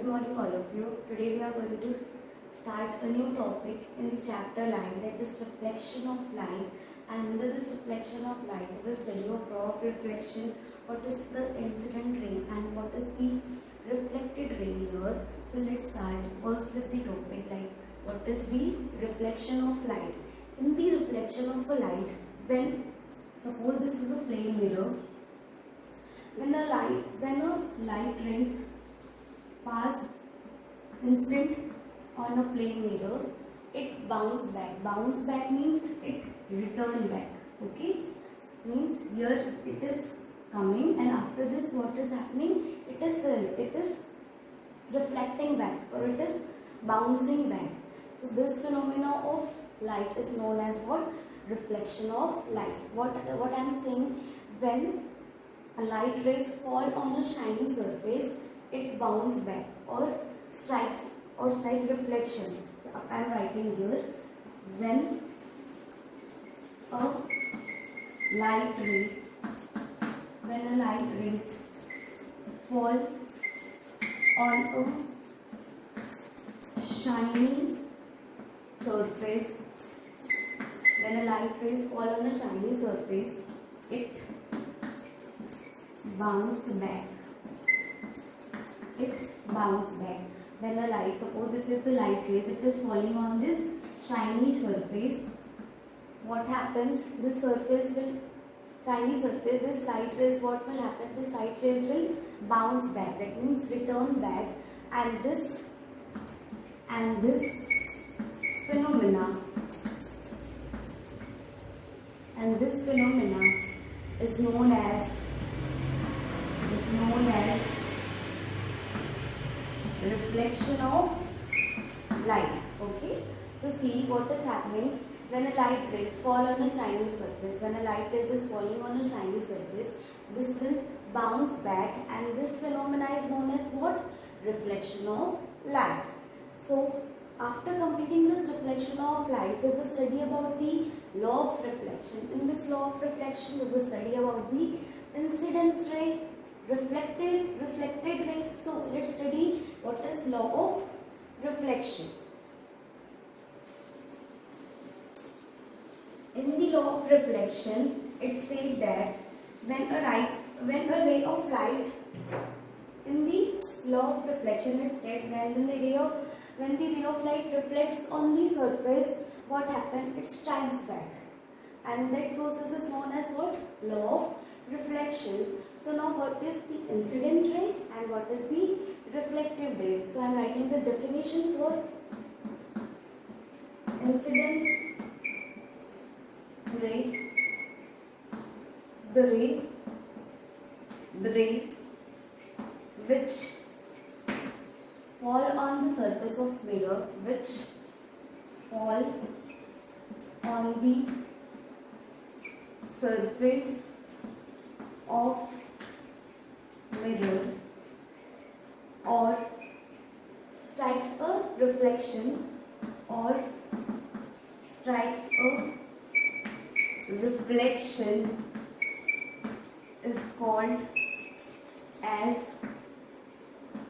morning all of you. Today we are going to start a new topic in the chapter line, that is reflection of light. And under this reflection of light, we will study of law of reflection, what is the incident ray and what is the reflected ray here. So let's start first with the topic, like what is the reflection of light. In the reflection of a light, when suppose this is a plane mirror, when a light rays pass instant on a plane mirror, it bounce back. Bounce back means it return back. Okay, means here it is coming, and after this what is happening? It is reflecting back, or it is bouncing back. So this phenomena of light is known as what? Reflection of light. What I am saying, when a light rays fall on a shiny surface, it bounces back or strike reflection. So I am writing here, when a light rays fall on a shiny surface, when a light rays fall on a shiny surface, it bounce back. When a light, suppose this is the light rays, it is falling on this shiny surface. What happens? This surface will, shiny surface, this light rays, what will happen? This light rays will bounce back. That means return back, and this phenomena is known as reflection of light. Okay, so see what is happening when a light rays fall on a shiny surface. When a light rays is falling on a shiny surface, this will bounce back, and this phenomena is known as what? Reflection of light. So after completing this reflection of light, we will study about the law of reflection. In this law of reflection, we will study about the incidence ray, reflected ray. So let's study what is law of reflection. In the law of reflection, it states that when a ray of light, in the law of reflection, it states when the ray of light reflects on the surface, what happens? It strikes back, and that process is known as what? Law of reflection. So now what is the incident ray and what is the reflective ray? So I am writing the definition for incident ray. The ray which fall on the surface of mirror, or strikes a reflection is called as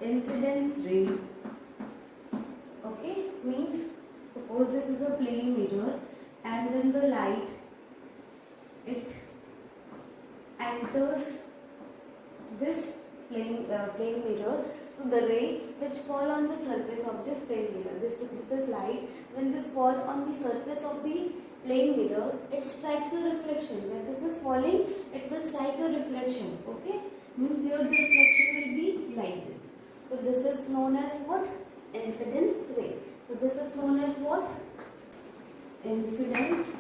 incidence ray. Okay, means suppose this is a plane mirror, and when the light it enters this plane mirror, so the ray which fall on the surface of this plane mirror, this is light, when this fall on the surface of the plane mirror, it strikes a reflection. When this is falling, it will strike a reflection. Okay, means here the reflection will be like this. So this is known as what? Incidence ray. So this is known as what? Incidence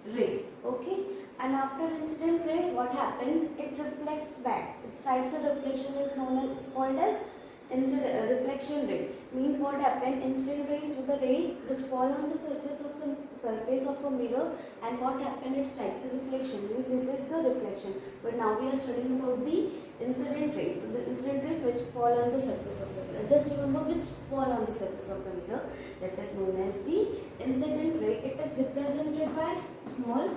ray. Okay, and after incident ray, what happens? It reflects back. It strikes a reflection, is called as reflection ray. Means what happened? Incident ray is the ray which fall on the surface of a mirror, and what happened? It strikes a reflection. Means this is the reflection. But now we are studying about the incident rays. So the incident rays which fall on the surface of the mirror. Just remember which fall on the surface of the mirror. That is known as the incident ray. It is represented by small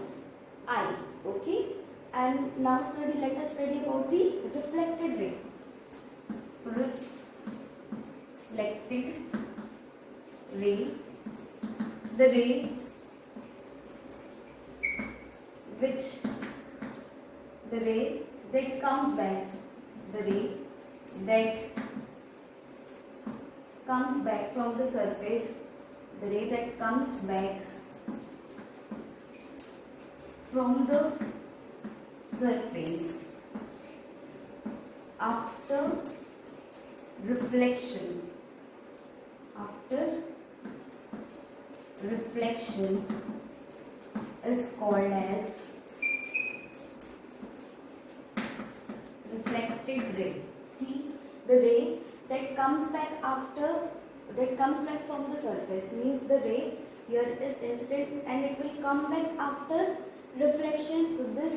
I. Okay. And now let us study about the reflected ray. reflected ray, the ray that comes back, the ray that comes back from the surface, the ray that comes back from the surface after reflection is called as reflected ray. See, the ray that comes back from the surface means the ray here is incident and it will come back after reflection. So this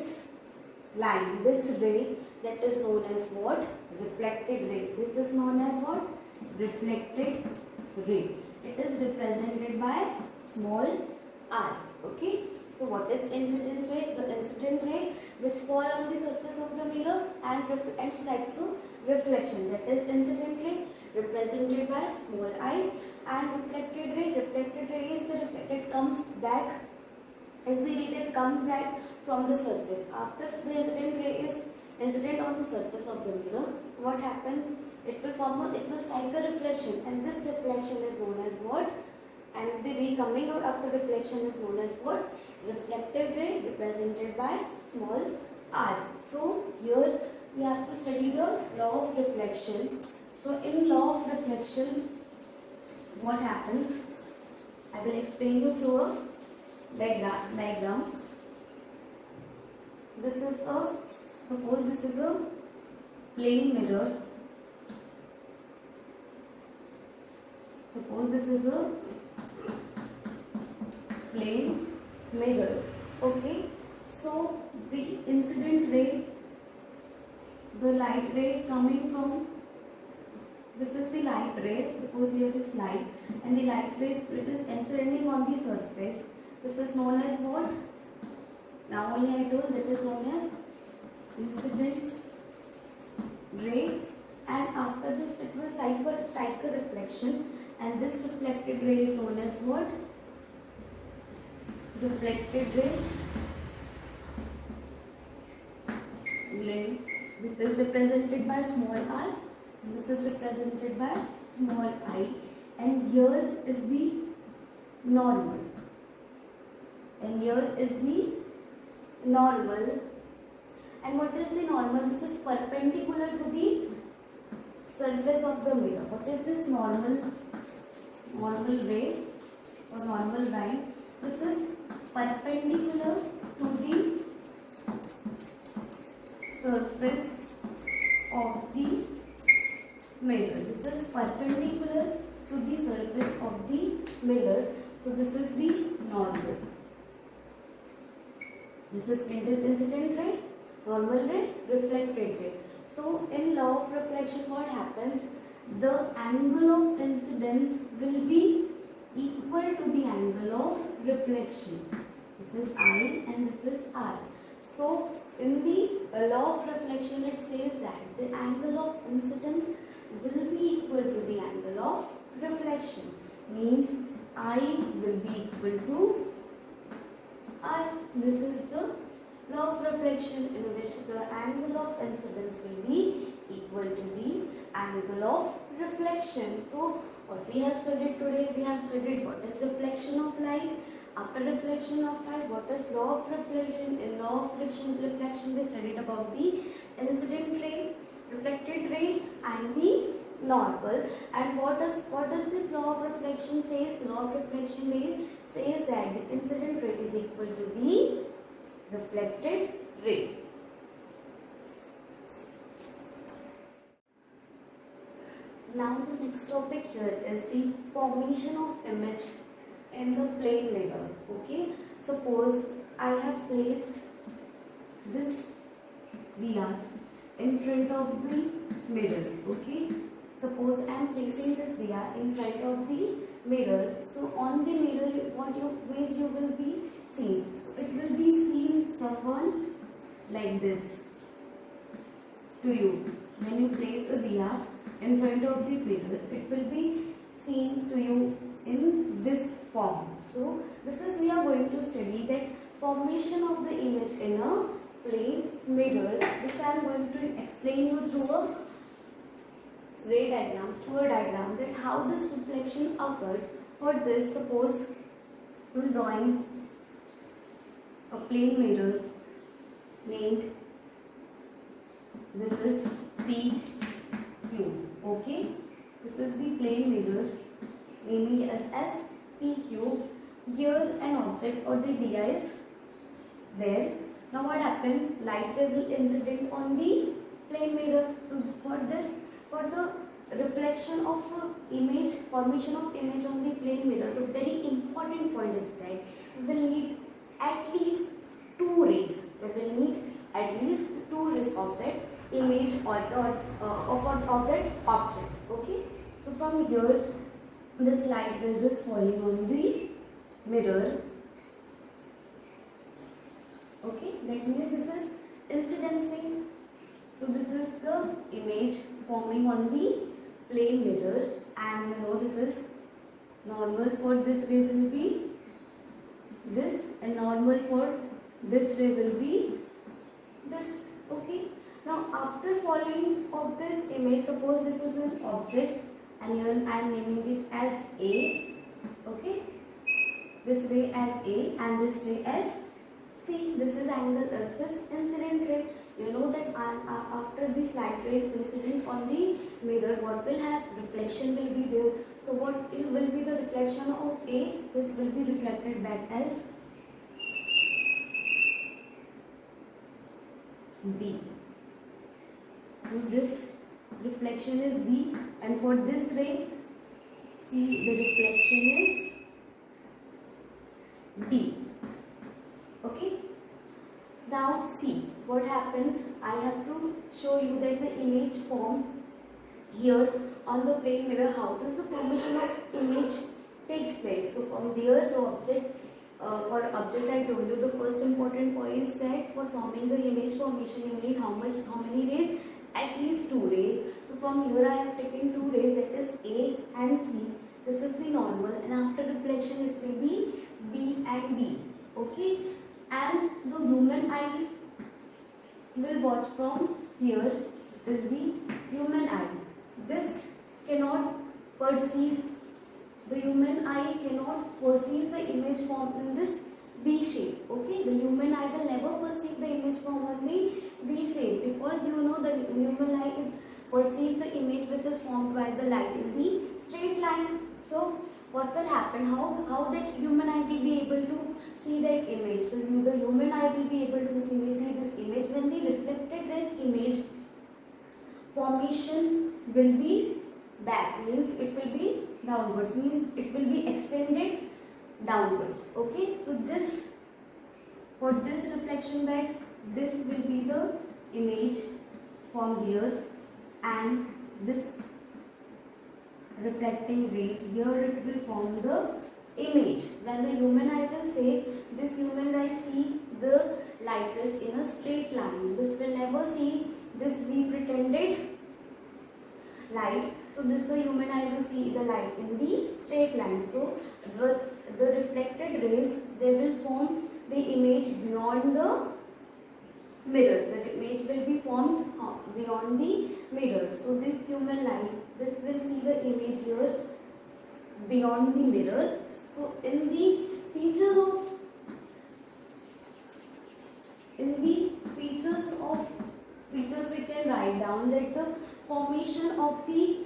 line, this ray, that is known as what? Reflected ray. This is known as what? Reflected ray. It is represented by small r. Okay. So what is incident ray? The incident ray which fall on the surface of the mirror and strikes the reflection. That is incident ray, represented by small I. And reflected ray is the reflected comes back, is the ray that comes back from the surface. After the incident ray is incident on the surface of the mirror, what happens? It will strike a reflection, and this reflection is known as what? And the ray coming out after reflection is known as what? Reflective ray, represented by small r. So here we have to study the law of reflection. So in law of reflection, what happens? I will explain you through a diagram. Suppose this is a plane mirror. Suppose this is a plane mirror. Okay. So the incident ray, the light ray coming from, this is the light ray. Suppose here is light, and the light ray, it is incident on the surface. This is known as what? Now only I told, that is known as incident ray, and after this it will strike a reflection, and this reflected ray is known as what? Reflected ray. This is represented by small r, this is represented by small I, and here is the normal, and here is the normal. And what is the normal? This is perpendicular to the surface of the mirror. What is this normal ray or normal line? This is perpendicular to the surface of the mirror. This is perpendicular to the surface of the mirror. So this is the normal. This is incident ray, normal ray, reflected ray. So in law of reflection, what happens? The angle of incidence will be equal to the angle of reflection. This is I and this is R. So in the law of reflection, it says that the angle of incidence will be equal to the angle of reflection. Means I will be equal to R. This is the law of reflection, in which the angle of incidence will be equal to the angle of reflection. So what we have studied today, we have studied what is reflection of light. After reflection of light, what is law of reflection? In law of reflection, we studied about the incident ray, reflected ray, and the normal. And what does this law of reflection says? Law of reflection says that the incident ray is equal to the reflected ray. Now the next topic here is the formation of image in the plane mirror. Okay, suppose I have placed this diyas in front of the mirror. Okay, suppose I am placing this diya in front of the mirror. So on the mirror, what you will be seeing? So it will be seen someone like this to you. When you place a diya, in front of the mirror, it will be seen to you in this form. So this is, we are going to study that formation of the image in a plane mirror. This I am going to explain you through a ray diagram, that how this reflection occurs. For this, suppose we are drawing a plane mirror named, this is PQ. Okay, this is the plane mirror, naming it as PQ. Here an object or the DI is there. Now what happened? Light ray will incident on the plane mirror. So for this, for the reflection of image, formation of image on the plane mirror, the very important point is that we will need at least two rays. We will need at least two rays of that image or of that object. Okay. So from here, this light rays is falling on the mirror. Okay, that means this is incidency. So this is the image forming on the plane mirror, and you know this is normal for this ray will be this, and normal for this ray will be this. Okay. Now after falling of this image, suppose this is an object and here I am naming it as A. Okay. This ray as A and this ray as C. This is angle, this is incident ray. You know that after this light ray is incident on the mirror, what will happen? Reflection will be there. So what will be the reflection of A? This will be reflected back as B. So this reflection is B, and for this ray, see, the reflection is D. Okay. Now see what happens. I have to show you that the image form here on the plane mirror, how does the formation of image takes place. So from there, the object I told you, the first important point is that for forming the image formation, you need how many rays? At least two rays. So from here I have taken two rays, that is A and C. This is the normal, and after reflection it will be B and D. Okay, and the human eye will watch from here is the human eye. This cannot perceive, the human eye cannot perceive the image formed in this V shape. Okay, the human eye will never perceive the image formed in the V shape, because you know the human eye perceives the image which is formed by the light in the straight line. So what will happen? How that human eye will be able to see that image? So the human eye will be able to see this image when the reflected rays image formation will be back, means it will be downwards, means it will be extended downwards. Okay, so this, for this reflection backs, this will be the image formed here, and this reflecting ray here, it will form the image. When the human eye will say, this human eye see the light rays in a straight line, this will never see this V pretended light. So this, the human eye will see the light in the straight line. So the reflected rays, they will form the image beyond the mirror. The image will be formed beyond the mirror. So this human eye, this will see the image here beyond the mirror. So in the features we can write down that the formation of the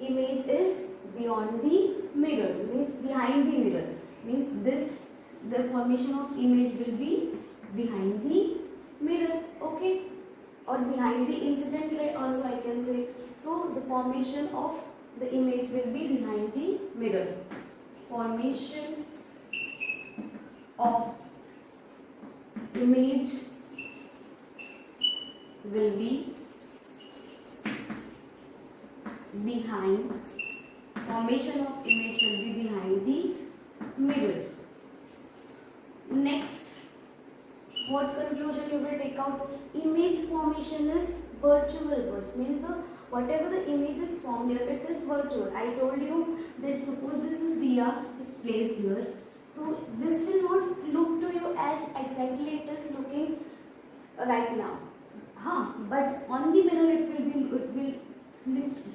image is beyond the mirror, means behind the mirror, means this, the formation of image will be behind the mirror. Okay, or behind the incident ray also I can say. So the formation of the image will be behind the mirror. Formation of image will be behind, formation of image will be behind the mirror. Next, what conclusion you will take out? Image formation is virtual burst, means the whatever the image is formed here, it is virtual. I told you that suppose this is Diya is placed here, so this will not look to you as exactly it is looking right now. But on the mirror it will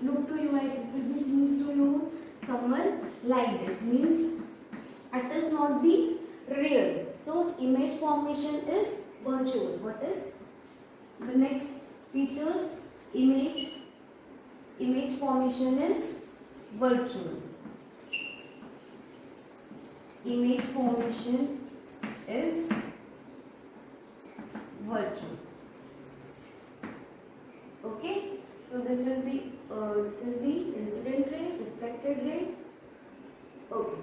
look to you, it will be seems to you somewhere like this, means it is not the real. So image formation is virtual. What is the next feature? Image formation is virtual. Image formation is virtual. Okay, so this is the incident ray, reflected ray. Okay,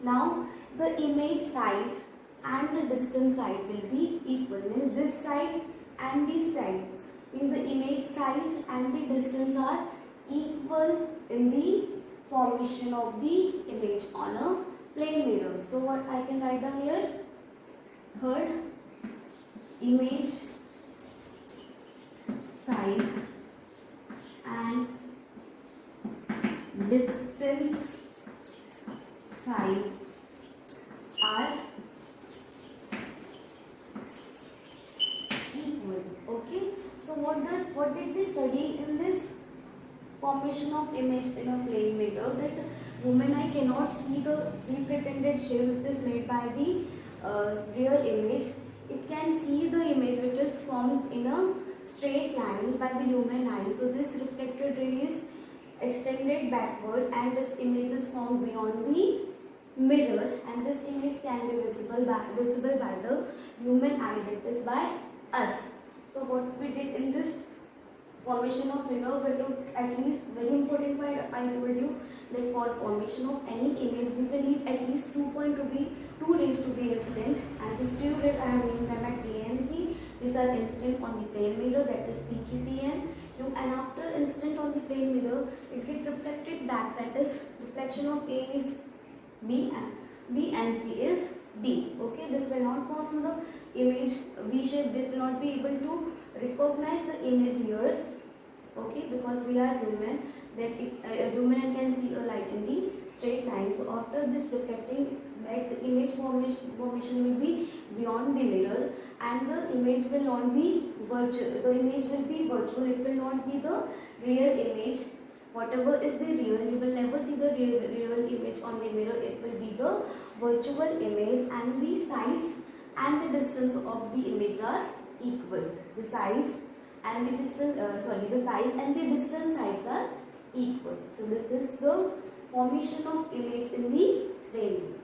now the image size and the distance side will be equal, means this side and this side, means the image size and the distance are equal in the formation of the image on a plane mirror. So what I can write down here? Third, image size and distance size are equal. Okay, so what did we study in this formation of image in a plane mirror? That human eye cannot see the pretended shape which is made by the real image. It can see the image which is formed in a straight line by the human eye. So this reflected ray is extended backward and this image is formed beyond the mirror, and this image can be visible by the human eye, that is by us. So what we did in this formation of mirror, we took at least, very important point I told you, that for formation of any image we will need at least 2 rays to be incident, and these 2 rays I have named them at PNC. These are incident on the plane mirror, that is PQPN. And after incident on the plane mirror, it gets reflected back, that is reflection of A is B and C is D. Okay, this will not form the image V shape. They will not be able to recognize the image here. Okay, because we are human, that a human can see a light in the straight line. So after this reflecting light, the image formation will be beyond the mirror, and the image will not be virtual. The image will be virtual. It will not be the real image. Whatever is the real, you will never see the real image on the mirror. It will be the virtual image, and the size and the distance of the image are equal. The size and the distance, the size and the distance sides are equal. So this is the formation of image in the plane.